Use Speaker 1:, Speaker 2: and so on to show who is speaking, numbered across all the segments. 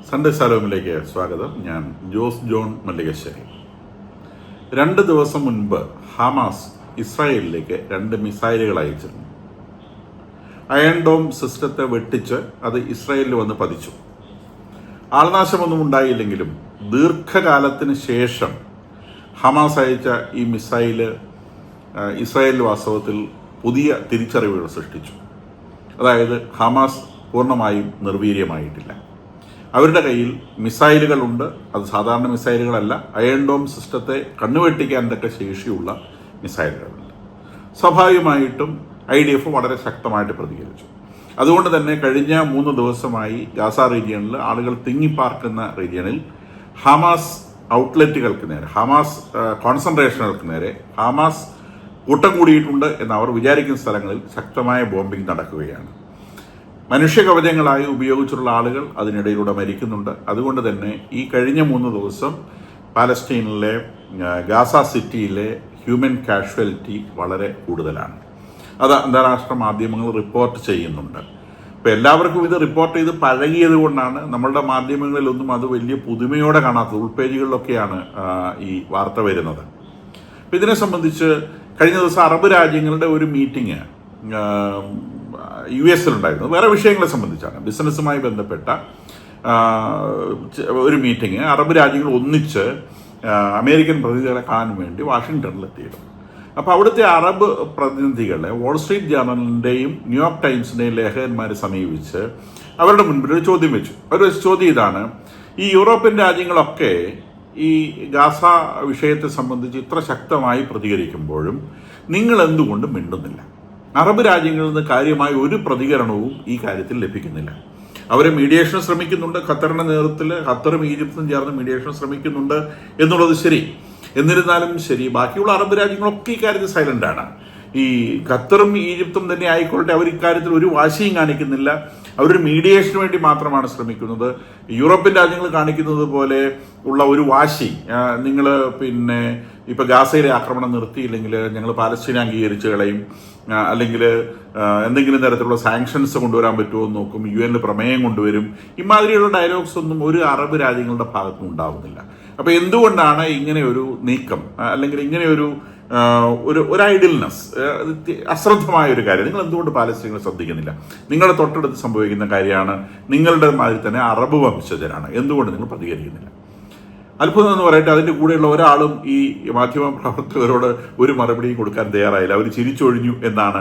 Speaker 1: Sunday ശാലോമിലേക്ക് സ്വാഗതം. ഞാൻ Jose John Mallikassery. 2 ദിവസം മുൻപ് ഹമാസ് ഇസ്രായേലിലേക്ക് 2 മിസൈലുകൾ അയച്ചിരുന്നു. അയൺ ഡോം സിസ്റ്റത്തെ വെട്ടിച്ച് അത് ഇസ്രായേലിൽ വന്ന് പതിച്ചു. ആൾനാശമൊന്നും ഉണ്ടായില്ലെങ്കിലും ദീർഘകാലത്തിന് ശേഷം ഹമാസ് അയച്ച ഈ മിസൈല് ഇസ്രായേൽ വാസ്തവത്തിൽ പുതിയ തിരിച്ചറിവുകൾ സൃഷ്ടിച്ചു. അതായത് ഹമാസ് പൂർണ്ണമായും നിർവീര്യമായിട്ടില്ല. അവരുടെ കയ്യിൽ മിസൈലുകളുണ്ട്. അത് സാധാരണ മിസൈലുകളല്ല, അയൺ ഡോം സിസ്റ്റത്തെ കണ്ണുവെട്ടിക്കാൻ തക്ക ശേഷിയുള്ള മിസൈലുകളുണ്ട്. സ്വാഭാവികമായിട്ടും IDF വളരെ ശക്തമായിട്ട് പ്രതികരിച്ചു. അതുകൊണ്ട് തന്നെ കഴിഞ്ഞ 3 ദിവസമായി ഗാസ റീജിയണിൽ ആളുകൾ തിങ്ങിപ്പാർക്കുന്ന റീജിയണിൽ ഹമാസ് ഔട്ട്ലെറ്റുകൾക്ക് നേരെ, ഹമാസ് കോൺസെൻട്രേഷനുകൾക്ക് നേരെ ഹമാസ് കൂട്ടം കൂടിയിട്ടുണ്ട് എന്ന് അവർ വിചാരിക്കുന്ന സ്ഥലങ്ങളിൽ ശക്തമായ ബോംബിംഗ് നടക്കുകയാണ്. മനുഷ്യ കവചങ്ങളായി ഉപയോഗിച്ചിട്ടുള്ള ആളുകൾ അതിനിടയിലൂടെ മരിക്കുന്നുണ്ട്. അതുകൊണ്ട് തന്നെ ഈ കഴിഞ്ഞ 3 ദിവസം പാലസ്റ്റീനിലെ ഗാസ സിറ്റിയിലെ ഹ്യൂമൻ കാഷ്വാലിറ്റി വളരെ കൂടുതലാണ്. അത് അന്താരാഷ്ട്ര മാധ്യമങ്ങൾ റിപ്പോർട്ട് ചെയ്യുന്നുണ്ട്. അപ്പോൾ എല്ലാവർക്കും ഇത് റിപ്പോർട്ട് ചെയ്ത് പഴകിയത് കൊണ്ടാണ് നമ്മളുടെ മാധ്യമങ്ങളിലൊന്നും അത് വലിയ പുതുമയോടെ കാണാത്തത്. ഉൾപേജുകളിലൊക്കെയാണ് ഈ വാർത്ത വരുന്നത്. അപ്പോൾ ഇതിനെ സംബന്ധിച്ച് കഴിഞ്ഞ ദിവസം അറബ് രാജ്യങ്ങളുടെ ഒരു മീറ്റിംഗ് US ഉണ്ടായിരുന്നു. വേറെ വിഷയങ്ങളെ സംബന്ധിച്ചാണ്, ബിസിനസ്സുമായി ബന്ധപ്പെട്ട ഒരു മീറ്റിംഗ് അറബ് രാജ്യങ്ങൾ ഒന്നിച്ച് അമേരിക്കൻ പ്രതിനിധികളെ കാണാൻ വേണ്ടി വാഷിങ്ടണിൽ എത്തിയിരുന്നു. അപ്പോൾ അവിടുത്തെ അറബ് പ്രതിനിധികളെ വാൾസ്ട്രീറ്റ് ജേർണലിൻ്റെയും ന്യൂയോർക്ക് ടൈംസിൻ്റെയും ലേഖകന്മാരെ സമീപിച്ച് അവരുടെ മുൻപിൽ ഒരു ചോദ്യം വെച്ചു. അവർ വെച്ച ചോദ്യം ഇതാണ്: ഈ യൂറോപ്യൻ രാജ്യങ്ങളൊക്കെ ഈ ഗാസ വിഷയത്തെ സംബന്ധിച്ച് ഇത്ര ശക്തമായി പ്രതികരിക്കുമ്പോഴും നിങ്ങൾ എന്തുകൊണ്ട് മിണ്ടുന്നില്ല? അറബ് രാജ്യങ്ങളിൽ നിന്ന് കാര്യമായ ഒരു പ്രതികരണവും ഈ കാര്യത്തിൽ ലഭിക്കുന്നില്ല. അവർ മീഡിയേഷന് ശ്രമിക്കുന്നുണ്ട്. ഖത്തറിന്റെ നേതൃത്വത്തിൽ ഖത്തറും ഈജിപ്തും ചേർന്ന് മീഡിയേഷന് ശ്രമിക്കുന്നുണ്ട് എന്നുള്ളത് ശരി. എന്നിരുന്നാലും ശരി, ബാക്കിയുള്ള അറബ് രാജ്യങ്ങളൊക്കെ ഇക്കാര്യത്തിൽ സൈലന്റ് ആണ്. ഈ ഖത്തറും ഈജിപ്തും തന്നെ ആയിക്കോട്ടെ, അവർ ഇക്കാര്യത്തിൽ ഒരു വാശിയും കാണിക്കുന്നില്ല. അവരൊരു മീഡിയേഷന് വേണ്ടി മാത്രമാണ് ശ്രമിക്കുന്നത്. യൂറോപ്യൻ രാജ്യങ്ങൾ കാണിക്കുന്നത് പോലെ ഉള്ള ഒരു വാശി, നിങ്ങൾ ഇപ്പൊ ഗാസയിലെ ആക്രമണം നിർത്തിയില്ലെങ്കിൽ ഞങ്ങൾ പാലസ്തീനെ അംഗീകരിച്ച് കളയും, അല്ലെങ്കിൽ എന്തെങ്കിലും തരത്തിലുള്ള സാങ്ഷൻസ് കൊണ്ടുവരാൻ പറ്റുമോ എന്ന് നോക്കും, UN പ്രമേയം കൊണ്ടുവരും, ഇമാതിരിയുള്ള ഡയലോഗ്സ് ഒന്നും ഒരു അറബ് രാജ്യങ്ങളുടെ ഭാഗത്തും ഉണ്ടാവുന്നില്ല. അപ്പൊ എന്തുകൊണ്ടാണ് ഇങ്ങനെ ഒരു നീക്കം, അല്ലെങ്കിൽ ഇങ്ങനെ ഒരു ഐഡിൽനെസ്, അശ്രദ്ധമായ ഒരു കാര്യം? നിങ്ങൾ എന്തുകൊണ്ട് പാലസ്തീനെ ശ്രദ്ധിക്കുന്നില്ല? നിങ്ങളുടെ തൊട്ടടുത്ത് സംഭവിക്കുന്ന കാര്യമാണ്. നിങ്ങളുടെ മാതിരി തന്നെ അറബ് വംശജരാണ്, എന്തുകൊണ്ട് നിങ്ങൾ പ്രതികരിക്കുന്നില്ല? അത്ഭുതം എന്ന് പറയട്ടെ, അതിൻ്റെ കൂടെയുള്ള ഒരാളും ഈ മാധ്യമ പ്രവർത്തകരോട് ഒരു മറുപടിയും കൊടുക്കാൻ തയ്യാറായില്ല. അവർ ചിരിച്ചൊഴിഞ്ഞു എന്നാണ്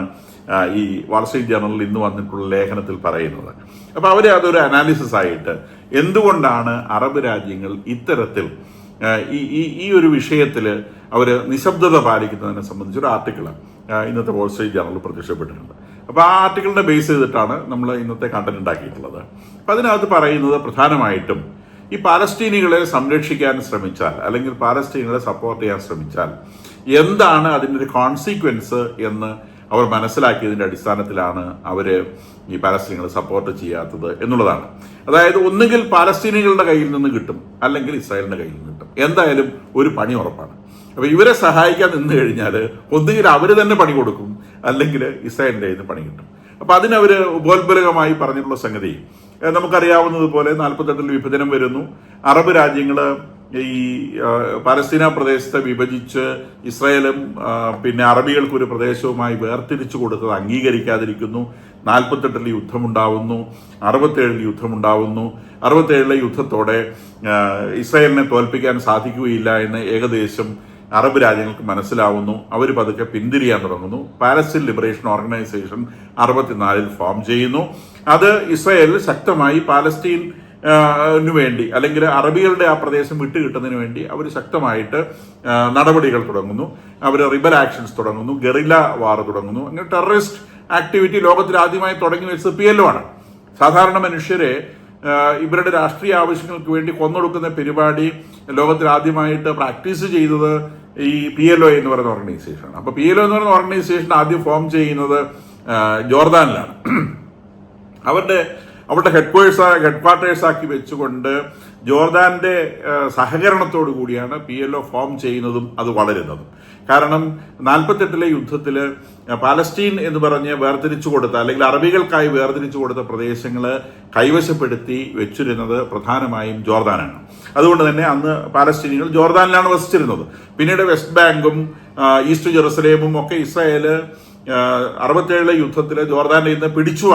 Speaker 1: ഈ വാൾസ്ട്രീറ്റ് ജേർണലിൽ ഇന്ന് വന്നിട്ടുള്ള ലേഖനത്തിൽ പറയുന്നത്. അപ്പോൾ അവർ അതൊരു അനാലിസിസ് ആയിട്ട് എന്തുകൊണ്ടാണ് അറബ് രാജ്യങ്ങൾ ഇത്തരത്തിൽ ഈ ഒരു വിഷയത്തിൽ അവർ നിശബ്ദത പാലിക്കുന്നതിനെ സംബന്ധിച്ചൊരു ആർട്ടിക്കിൾ ഇന്നത്തെ വാൾസ്ട്രീറ്റ് ജേർണലിൽ പ്രത്യക്ഷപ്പെട്ടിട്ടുണ്ട്. അപ്പോൾ ആ ആർട്ടിക്കിളിനെ ബേസ് ചെയ്തിട്ടാണ് നമ്മൾ ഇന്നത്തെ കണ്ടന്റ് ഉണ്ടാക്കിയിട്ടുള്ളത്. അപ്പം അതിനകത്ത് പറയുന്നത് പ്രധാനമായിട്ടും ഈ പാലസ്തീനികളെ സംരക്ഷിക്കാൻ ശ്രമിച്ചാൽ, അല്ലെങ്കിൽ പാലസ്തീനികളെ സപ്പോർട്ട് ചെയ്യാൻ ശ്രമിച്ചാൽ എന്താണ് അതിൻ്റെ ഒരു കോൺസിക്വൻസ് എന്ന് അവർ മനസ്സിലാക്കിയതിൻ്റെ അടിസ്ഥാനത്തിലാണ് അവർ ഈ പാലസ്തീനികളെ സപ്പോർട്ട് ചെയ്യാത്തത് എന്നുള്ളതാണ്. അതായത് ഒന്നുകിൽ പാലസ്തീനികളുടെ കയ്യിൽ നിന്ന് കിട്ടും, അല്ലെങ്കിൽ ഇസ്രായേലിന്റെ കയ്യിൽ നിന്ന് കിട്ടും. എന്തായാലും ഒരു പണി ഉറപ്പാണ്. അപ്പൊ ഇവരെ സഹായിക്കാൻ നിന്ന് കഴിഞ്ഞാൽ ഒന്നുകിൽ അവർ തന്നെ പണി കൊടുക്കും, അല്ലെങ്കിൽ ഇസ്രായേലിന്റെ കയ്യിൽ നിന്ന് പണി കിട്ടും. അപ്പൊ അതിനവര് ഉപോത്ബലകമായി പറഞ്ഞിട്ടുള്ള സംഗതി നമുക്കറിയാവുന്നതുപോലെ 48-ൽ വിഭജനം വരുന്നു. അറബ് രാജ്യങ്ങൾ ഈ പാലസ്തീന പ്രദേശത്തെ വിഭജിച്ച് ഇസ്രായേലും അറബികൾക്ക് ഒരു പ്രദേശവുമായി വേർതിരിച്ചു കൊടുത്തത് അംഗീകരിക്കാതിരിക്കുന്നു. 48-ൽ യുദ്ധമുണ്ടാവുന്നു, 67-ൽ യുദ്ധമുണ്ടാവുന്നു. 67-ലെ യുദ്ധത്തോടെ ഇസ്രായേലിനെ തോൽപ്പിക്കാൻ സാധിക്കുകയില്ല എന്ന് ഏകദേശം അറബ് രാജ്യങ്ങൾക്ക് മനസ്സിലാവുന്നു. അവർ പതുക്കെ പിന്തിരിയാൻ തുടങ്ങുന്നു. പാലസ്തീൻ ലിബറേഷൻ ഓർഗനൈസേഷൻ 64-ൽ ഫോം ചെയ്യുന്നു. അത് ഇസ്രായേൽ ശക്തമായി പാലസ്തീൻ വേണ്ടി, അല്ലെങ്കിൽ അറബികളുടെ ആ പ്രദേശം വിട്ടുകിട്ടുന്നതിന് വേണ്ടി അവർ ശക്തമായിട്ട് നടപടികൾ തുടങ്ങുന്നു. അവർ റിബൽ ആക്ഷൻസ് തുടങ്ങുന്നു, ഗറില്ല വാർ തുടങ്ങുന്നു. അങ്ങനെ ടെററിസ്റ്റ് ആക്ടിവിറ്റി ലോകത്തിൽ ആദ്യമായി തുടങ്ങി വെച്ചത് PLO ആണ്. സാധാരണ മനുഷ്യരെ ഇവരുടെ രാഷ്ട്രീയ ആവശ്യങ്ങൾക്ക് വേണ്ടി കൊന്നൊടുക്കുന്ന പരിപാടി ലോകത്തിൽ ആദ്യമായിട്ട് പ്രാക്ടീസ് ചെയ്തത് ഈ PLO എന്ന് പറയുന്ന ഓർഗനൈസേഷനാണ്. അപ്പൊ PLO എന്ന് പറയുന്ന ഓർഗനൈസേഷൻ ആദ്യം ഫോം ചെയ്യുന്നത് ജോർദാനിലാണ്. അവരുടെ അവിടെ ഹെഡ്ക്വാർട്ടേഴ്സാക്കി വെച്ചുകൊണ്ട് ജോർദാന്റെ സഹകരണത്തോടു കൂടിയാണ് PLO ഫോം ചെയ്യുന്നതും അത് വളരുന്നതും. കാരണം 48 യുദ്ധത്തിൽ പാലസ്റ്റീൻ എന്ന് പറഞ്ഞ് വേർതിരിച്ചു കൊടുത്ത, അല്ലെങ്കിൽ അറബികൾക്കായി വേർതിരിച്ചു കൊടുത്ത പ്രദേശങ്ങൾ കൈവശപ്പെടുത്തി വെച്ചിരുന്നത് പ്രധാനമായും ജോർദാനാണ്. അതുകൊണ്ട് തന്നെ അന്ന് പാലസ്തീനികൾ ജോർദാനിലാണ് വസിച്ചിരുന്നത്. പിന്നീട് വെസ്റ്റ് ബാങ്കും ഈസ്റ്റ് ജെറുസലേമും ഒക്കെ ഇസ്രായേൽ 67 യുദ്ധത്തിൽ ജോർദാനിൽ നിന്ന് പിടിച്ചു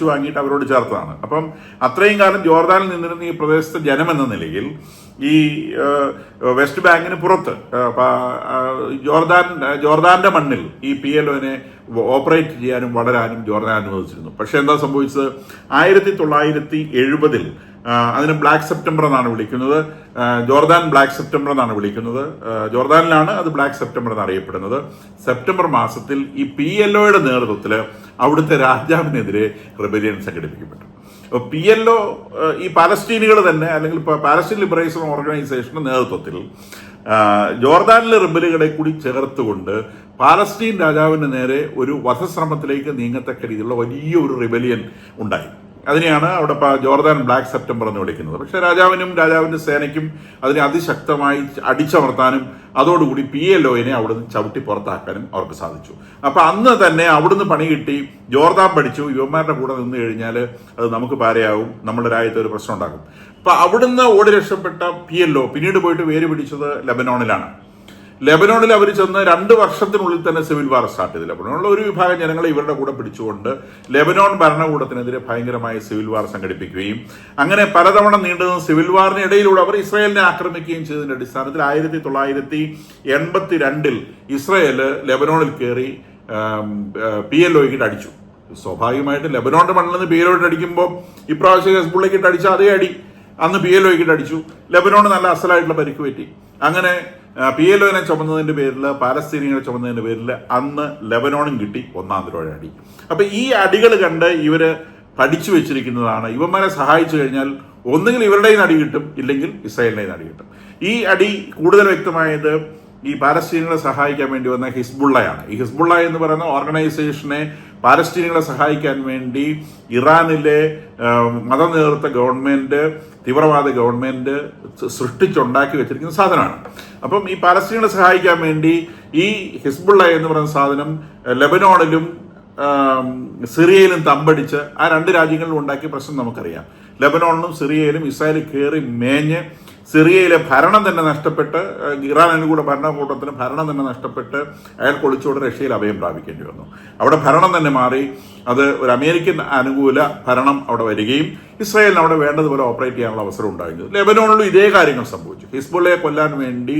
Speaker 1: വാങ്ങിയിട്ട് അവരോട് ചേർത്തതാണ്. അപ്പം അത്രയും കാലം ജോർദാനിൽ നിന്നിരുന്ന ഈ പ്രദേശത്തെ ജനമെന്ന നിലയിൽ ഈ വെസ്റ്റ് ബാങ്കിന് പുറത്ത് ജോർദാന്റെ മണ്ണിൽ ഈ PLOനെ ഓപ്പറേറ്റ് ചെയ്യാനും വളരാനും ജോർദാൻ അനുവദിച്ചിരുന്നു. പക്ഷെ എന്താ സംഭവിച്ചത്? 1970 അതിന് ബ്ലാക്ക് സെപ്റ്റംബർ എന്നാണ് വിളിക്കുന്നത്. ജോർദാൻ ബ്ലാക്ക് സെപ്റ്റംബർ എന്നാണ് വിളിക്കുന്നത്. ജോർദാനിലാണ് അത് ബ്ലാക്ക് സെപ്റ്റംബർ എന്ന് അറിയപ്പെടുന്നത്. സെപ്റ്റംബർ മാസത്തിൽ ഈ PLOയുടെ നേതൃത്വത്തിൽ അവിടുത്തെ രാജാവിനെതിരെ റെബലിയൻ സംഘടിപ്പിക്കപ്പെട്ടു. PLO ഈ പാലസ്തീനികൾ തന്നെ, അല്ലെങ്കിൽ പാലസ്തീൻ ലിബറേഷൻ ഓർഗനൈസേഷന്റെ നേതൃത്വത്തിൽ ജോർദാനിലെ റിബലുകളെ കൂടി ചേർത്തുകൊണ്ട് പാലസ്തീൻ രാജാവിന് നേരെ ഒരു വധശ്രമത്തിലേക്ക് നീങ്ങത്തക്ക രീതിയിലുള്ള വലിയ ഒരു റിബലിയൻ ഉണ്ടായി. അതിനെയാണ് അവിടെ ജോർദാൻ ബ്ലാക്ക് സെപ്റ്റംബർ എന്ന് വിളിക്കുന്നത്. പക്ഷെ രാജാവിനും രാജാവിന്റെ സേനയ്ക്കും അതിനെ അതിശക്തമായി അടിച്ചമർത്താനും അതോടുകൂടി PLOനെ അവിടുന്ന് ചവിട്ടി പുറത്താക്കാനും അവർക്ക് സാധിച്ചു. അപ്പൊ അന്ന് തന്നെ അവിടുന്ന് പണി കിട്ടി, ജോർദാൻ പഠിച്ചു, യുവന്മാരുടെ കൂടെ നിന്ന് കഴിഞ്ഞാൽ അത് നമുക്ക് പാരയാവും, നമ്മുടെ രാജ്യത്ത് ഒരു പ്രശ്നം ഉണ്ടാകും. അപ്പൊ അവിടുന്ന് ഓടി രക്ഷപ്പെട്ട PLO പിന്നീട് പോയിട്ട് വേര് പിടിച്ചത് ലെബനോണിലാണ്. ലെബനോണിൽ അവർ ചെന്ന് 2 വർഷത്തിനുള്ളിൽ തന്നെ സിവിൽ വാർ സ്റ്റാർട്ട് ചെയ്തു. ലെബനോണിലെ ഒരു വിഭാഗം ജനങ്ങളെ ഇവരുടെ കൂടെ പിടിച്ചുകൊണ്ട് ലെബനോൺ ഭരണകൂടത്തിനെതിരെ ഭയങ്കരമായ സിവിൽ വാർ സംഘടിപ്പിക്കുകയും അങ്ങനെ പലതവണ നീണ്ടുന്ന സിവിൽ വാറിന് ഇടയിലൂടെ അവർ ഇസ്രായേലിനെ ആക്രമിക്കുകയും ചെയ്തതിന്റെ അടിസ്ഥാനത്തിൽ 1982 ഇസ്രായേൽ ലെബനോണിൽ കയറി PLOയ്ക്ക് അടിച്ചു. സ്വാഭാവികമായിട്ട് ലെബനോണിന്റെ മണ്ണിൽ നിന്ന് PLOയ്ക്ക് അടിക്കുമ്പോൾ ഇപ്രാവശ്യം ഹെസ്ബുള്ളയ്ക്ക് അടിച്ച അതേ അടി അന്ന് PLOയ്ക്ക് അടിച്ചു. ലെബനോൺ നല്ല അസലായിട്ടുള്ള പരിക്ക് പറ്റി. അങ്ങനെ PLOനെ ചുമന്നതിന്റെ പേരിൽ, പാലസ്തീനികളെ ചുമന്നതിന്റെ പേരിൽ അന്ന് ലെബനോണും കിട്ടി 1ാം തിരോഴ അടി. അപ്പൊ ഈ അടികൾ കണ്ട് ഇവര് പഠിച്ചു വെച്ചിരിക്കുന്നതാണ്. ഇവന്മാരെ സഹായിച്ചു കഴിഞ്ഞാൽ ഒന്നുകിൽ ഇവരുടെ അടി കിട്ടും, ഇല്ലെങ്കിൽ ഇസ്രായേലിന്റെ അടി കിട്ടും. ഈ അടി കൂടുതൽ വ്യക്തമായത് ഈ പാലസ്തീനികളെ സഹായിക്കാൻ വേണ്ടി വന്ന ഹിസ്ബുള്ളയാണ്. ഈ ഹിസ്ബുള്ള എന്ന് പറയുന്ന ഓർഗനൈസേഷനെ പാലസ്തീനികളെ സഹായിക്കാൻ വേണ്ടി ഇറാനിലെ മതനേതൃത്വ ഗവൺമെന്റ്, തീവ്രവാദ ഗവൺമെന്റ് സൃഷ്ടിച്ചുണ്ടാക്കി വെച്ചിരിക്കുന്ന സാധനമാണ്. അപ്പം ഈ പാലസ്തീനികളെ സഹായിക്കാൻ വേണ്ടി ഈ ഹിസ്ബുള്ള എന്ന് പറയുന്ന സാധനം ലെബനോണിലും സിറിയയിലും തമ്പടിച്ച് ആ 2 രാജ്യങ്ങളിലും ഉണ്ടാക്കിയ പ്രശ്നം നമുക്കറിയാം. ലെബനോണിലും സിറിയയിലും ഇസ്രായേൽ കയറി മേഞ്ഞ് സിറിയയിലെ ഭരണം തന്നെ നഷ്ടപ്പെട്ട്, ഇറാൻ അനുകൂല ഭരണകൂട്ടത്തിന് ഭരണം തന്നെ നഷ്ടപ്പെട്ട് അയാൾക്ക് ഒളിച്ചോട് റഷ്യയിൽ അഭയം പ്രാപിക്കേണ്ടി വന്നു. അവിടെ ഭരണം തന്നെ മാറി. അത് ഒരു അമേരിക്കൻ അനുകൂല ഭരണം അവിടെ വരികയും ഇസ്രായേലിന് അവിടെ വേണ്ടതുപോലെ ഓപ്പറേറ്റ് ചെയ്യാനുള്ള അവസരം ഉണ്ടായിരുന്നു. ലെബനോണിലും ഇതേ കാര്യങ്ങൾ സംഭവിച്ചു. ഹിസ്ബുള്ളയെ കൊല്ലാൻ വേണ്ടി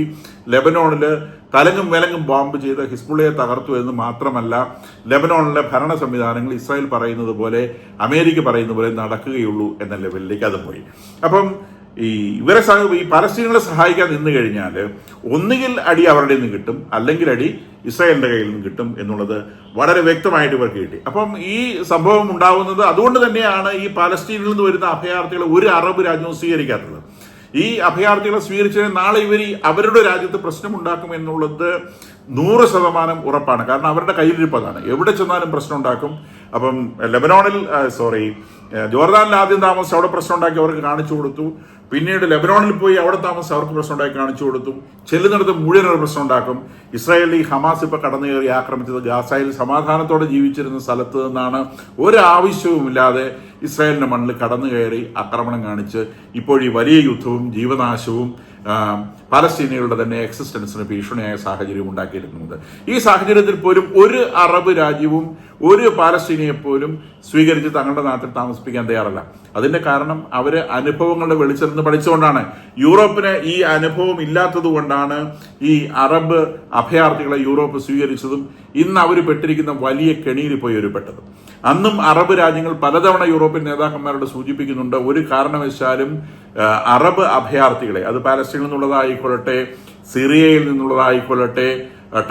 Speaker 1: ലെബനോണിൽ തലങ്ങും വിലങ്ങും ബോംബ് ചെയ്ത് ഹിസ്ബുള്ളയെ തകർത്തു എന്ന് മാത്രമല്ല, ലെബനോണിലെ ഭരണ സംവിധാനങ്ങൾ ഇസ്രായേൽ പറയുന്നത് പോലെ, അമേരിക്ക പറയുന്നത് പോലെ നടക്കുകയുള്ളൂ എന്ന ലെവലിലേക്ക് അത് പോയി. അപ്പം ഈ പാലസ്തീനുകളെ സഹായിക്കാൻ നിന്ന് കഴിഞ്ഞാൽ ഒന്നുകിൽ അടി അവരുടെ നിന്ന് കിട്ടും, അല്ലെങ്കിൽ അടി ഇസ്രായേലിന്റെ കയ്യിൽ നിന്ന് കിട്ടും എന്നുള്ളത് വളരെ വ്യക്തമായിട്ട് ഇവർക്ക് കിട്ടി. അപ്പം ഈ സംഭവം ഉണ്ടാവുന്നത് അതുകൊണ്ട് തന്നെയാണ് ഈ പാലസ്തീനിൽ നിന്ന് വരുന്ന അഭയാർത്ഥികളെ ഒരു അറബ് രാജ്യവും സ്വീകരിക്കാത്തത്. ഈ അഭയാർത്ഥികളെ സ്വീകരിച്ചാൽ നാളെ ഇവർ അവരുടെ രാജ്യത്ത് പ്രശ്നമുണ്ടാക്കും എന്നുള്ളത് 100% ഉറപ്പാണ്. കാരണം അവരുടെ കയ്യിലിരിപ്പതാണ്, എവിടെ ചെന്നാലും പ്രശ്നം ഉണ്ടാക്കും. അപ്പം ജോർദാനിൽ ആദ്യം താമസിച്ച് അവിടെ പ്രശ്നം ഉണ്ടാക്കി അവർക്ക് കാണിച്ചു കൊടുത്തു. പിന്നീട് ലെബനോണിൽ പോയി അവിടെ താമസിച്ച് അവർക്ക് പ്രശ്നം ഉണ്ടാക്കി കാണിച്ചു കൊടുത്തു. ചെല്ലുന്നിടത്ത് മുഴുവൻ ഒരു പ്രശ്നം ഉണ്ടാക്കും. ഇസ്രായേലി ഹമാസ് ഇപ്പൊ കടന്നു കയറി ആക്രമിച്ചത് ഗാസയിൽ സമാധാനത്തോടെ ജീവിച്ചിരുന്ന സ്ഥലത്ത് നിന്നാണ് ഒരാവശ്യവുമില്ലാതെ ഇസ്രായേലിന്റെ മണ്ണിൽ കടന്നു കയറി ആക്രമണം കാണിച്ച് ഇപ്പോൾ ഈ വലിയ യുദ്ധവും ജീവനാശവും പാലസ്തീനികളുടെ തന്നെ എക്സിസ്റ്റൻസിന് ഭീഷണിയായ സാഹചര്യം ഉണ്ടാക്കിയിരിക്കുന്നത്. ഈ സാഹചര്യത്തിൽ പോലും ഒരു അറബ് രാജ്യവും ഒരു പാലസ്തീനിയെ പോലും സ്വീകരിച്ച് തങ്ങളുടെ നാട്ടിൽ താമസിപ്പിക്കാൻ തയ്യാറല്ല. അതിന്റെ കാരണം അവര് അനുഭവങ്ങളുടെ വെളിച്ചത്തിൽ നിന്ന് പഠിച്ചുകൊണ്ടാണ്. യൂറോപ്പിന് ഈ അനുഭവം ഇല്ലാത്തത് കൊണ്ടാണ് ഈ അറബ് അഭയാർത്ഥികളെ യൂറോപ്പ് സ്വീകരിച്ചതും ഇന്ന് അവർ പെട്ടിരിക്കുന്ന വലിയ കെണിയിൽ പോയി ഒരു പെട്ടത്. അന്നും അറബ് രാജ്യങ്ങൾ പലതവണ യൂറോപ്യൻ നേതാക്കന്മാരോട് സൂചിപ്പിക്കുന്നുണ്ട്, ഒരു കാരണവശാലും അറബ് അഭയാർത്ഥികളെ, അത് പാലസ്തീനിൽ നിന്നുള്ളതായിക്കൊള്ളട്ടെ, സിറിയയിൽ നിന്നുള്ളതായിക്കൊള്ളട്ടെ,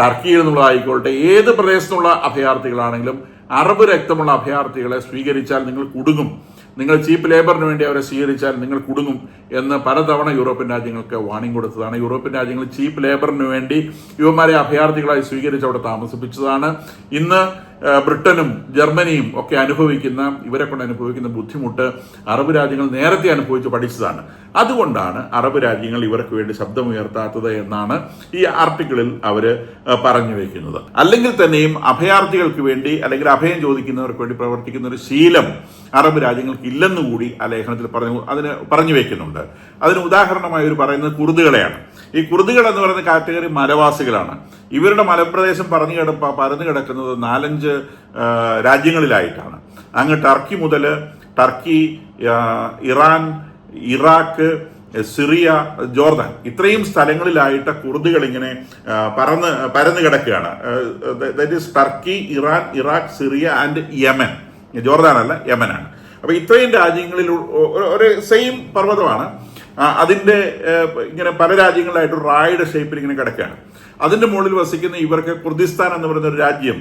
Speaker 1: ടർക്കിയിൽ നിന്നുള്ളതായിക്കൊള്ളട്ടെ, ഏത് പ്രദേശത്തുള്ള അഭയാർത്ഥികളാണെങ്കിലും അറബ് രക്തമുള്ള അഭയാർത്ഥികളെ സ്വീകരിച്ചാൽ നിങ്ങൾ കുടുങ്ങും, നിങ്ങൾ ചീപ്പ് ലേബറിന് വേണ്ടി അവരെ സ്വീകരിച്ചാൽ നിങ്ങൾ കുടുങ്ങും എന്ന് പലതവണ യൂറോപ്യൻ രാജ്യങ്ങൾക്ക് വാണിംഗ് കൊടുത്തതാണ്. യൂറോപ്യൻ രാജ്യങ്ങൾ ചീപ്പ് ലേബറിന് വേണ്ടി യുവമാരെ അഭയാർത്ഥികളായി സ്വീകരിച്ച് അവിടെ താമസിപ്പിച്ചതാണ്. ഇന്ന് ബ്രിട്ടനും ജർമ്മനിയും ഒക്കെ ഇവരെ കൊണ്ട് അനുഭവിക്കുന്ന ബുദ്ധിമുട്ട് അറബ് രാജ്യങ്ങൾ നേരത്തെ അനുഭവിച്ച് പഠിച്ചതാണ്. അതുകൊണ്ടാണ് അറബ് രാജ്യങ്ങൾ ഇവർക്ക് വേണ്ടി ശബ്ദമുയർത്താത്തത് എന്നാണ് ഈ ആർട്ടിക്കിളിൽ അവർ പറഞ്ഞു വയ്ക്കുന്നത്. അല്ലെങ്കിൽ തന്നെയും അഭയാർത്ഥികൾക്ക് വേണ്ടി അല്ലെങ്കിൽ അഭയം ചോദിക്കുന്നവർക്ക് വേണ്ടി പ്രവർത്തിക്കുന്ന ഒരു ശീലം അറബ് രാജ്യങ്ങൾക്ക് ഇല്ലെന്നുകൂടി ആ ലേഖനത്തിൽ പറഞ്ഞു വയ്ക്കുന്നുണ്ട്. അതിന് ഉദാഹരണമായി അവർ പറയുന്നത് കുർദുകളെയാണ്. ഈ കുർദുകൾ എന്ന് പറയുന്ന കാറ്റഗറി മലവാസികളാണ്. ഇവരുടെ മലപ്രദേശം പരന്നു കിടക്കുന്നത് 4-5 രാജ്യങ്ങളിലായിട്ടാണ്. അങ്ങ് ടർക്കി മുതൽ ഇറാൻ, ഇറാഖ്, സിറിയ, ജോർദാൻ ഇത്രയും സ്ഥലങ്ങളിലായിട്ട് കുർദുകൾ ഇങ്ങനെ പരന്നു കിടക്കുകയാണ്. That is Turkey, Iran, Iraq, Syria and Yemen. Jordan അല്ല, യമനാണ്. അപ്പൊ ഇത്രയും രാജ്യങ്ങളിൽ ഒരു സെയിം പർവ്വതമാണ്. അതിന്റെ ഇങ്ങനെ പല രാജ്യങ്ങളിലായിട്ട് റായുടെ ഷേപ്പിൽ ഇങ്ങനെ കിടക്കുകയാണ്. അതിന്റെ മുകളിൽ വസിക്കുന്ന ഇവർക്ക് കുർദിസ്ഥാൻ എന്ന് പറയുന്ന ഒരു രാജ്യം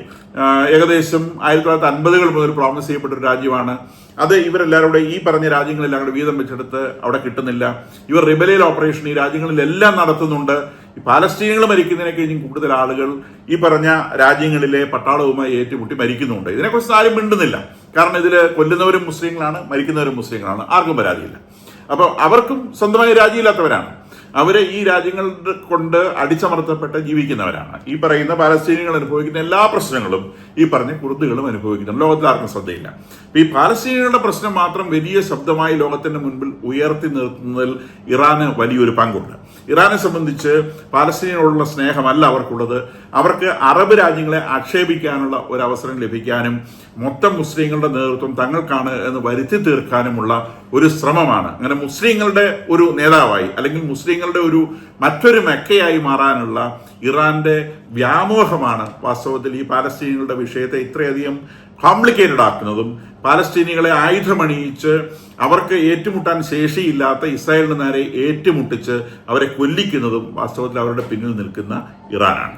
Speaker 1: ഏകദേശം 1950-കൾ മുതൽ പ്രോമിസ് ചെയ്യപ്പെട്ട ഒരു രാജ്യമാണ്. അത് ഇവരെല്ലാവരും കൂടെ ഈ പറഞ്ഞ രാജ്യങ്ങളെല്ലാം കൂടെ വീതം വെച്ചെടുത്ത് അവിടെ കിട്ടുന്നില്ല. ഇവർ റിബലിയൽ ഓപ്പറേഷൻ ഈ രാജ്യങ്ങളിലെല്ലാം നടത്തുന്നുണ്ട്. പാലസ്തീനികൾ മരിക്കുന്നതിനെ കഴിഞ്ഞും കൂടുതൽ ആളുകൾ ഈ പറഞ്ഞ രാജ്യങ്ങളിലെ പട്ടാളവുമായി ഏറ്റുമുട്ടി മരിക്കുന്നുണ്ട്. ഇതിനെക്കുറിച്ച് ആരും മിണ്ടുന്നില്ല. കാരണം ഇതിൽ കൊല്ലുന്നവരും മുസ്ലിങ്ങളാണ്, മരിക്കുന്നവരും മുസ്ലിങ്ങളാണ്. ആർക്കും പരാതിയില്ല. അപ്പോൾ അവർക്കും സ്വന്തമായി രാജ്യമില്ലാത്തവരാണ്. അവര് ഈ രാജ്യങ്ങൾ കൊണ്ട് അടിച്ചമർത്തപ്പെട്ട് ജീവിക്കുന്നവരാണ്. ഈ പറയുന്ന പാലസ്തീനികൾ അനുഭവിക്കുന്ന എല്ലാ പ്രശ്നങ്ങളും ഈ പറഞ്ഞ കുർദുകളും അനുഭവിക്കുന്നുണ്ട്. ലോകത്തിൽ ആർക്കും ശ്രദ്ധയില്ല. ഈ പാലസ്തീനികളുടെ പ്രശ്നം മാത്രം വലിയ ശബ്ദമായി ലോകത്തിന്റെ മുൻപിൽ ഉയർത്തി നിർത്തുന്നതിൽ ഇറാന് വലിയൊരു പങ്കുണ്ട്. ഇറാനെ സംബന്ധിച്ച് പാലസ്തീനോടുള്ള സ്നേഹമല്ല അവർക്കുള്ളത്. അവർക്ക് അറബ് രാജ്യങ്ങളെ ആക്ഷേപിക്കാനുള്ള ഒരു അവസരം ലഭിക്കാനും മൊത്തം മുസ്ലിങ്ങളുടെ നേതൃത്വം തങ്ങൾക്കാണ് എന്ന് വരുത്തി തീർക്കാനുമുള്ള ഒരു ശ്രമമാണ്. അങ്ങനെ മുസ്ലിങ്ങളുടെ ഒരു നേതാവായി അല്ലെങ്കിൽ മുസ്ലിങ്ങളുടെ മറ്റൊരു മെക്കയായി മാറാനുള്ള ഇറാന്റെ വ്യാമോഹമാണ് വാസ്തവത്തിൽ ഈ പാലസ്തീനികളുടെ വിഷയത്തെ ഇത്രയധികം കോംപ്ലിക്കേറ്റഡ് ആക്കുന്നതും പാലസ്തീനികളെ ആയുധമണിയിച്ച് അവർക്ക് ഏറ്റുമുട്ടാൻ ശേഷിയില്ലാത്ത ഇസ്രായേലിന് നേരെ ഏറ്റുമുട്ടിച്ച് അവരെ കൊല്ലിക്കുന്നതും വാസ്തവത്തിൽ അവരുടെ പിന്നിൽ നിൽക്കുന്ന ഇറാനാണ്.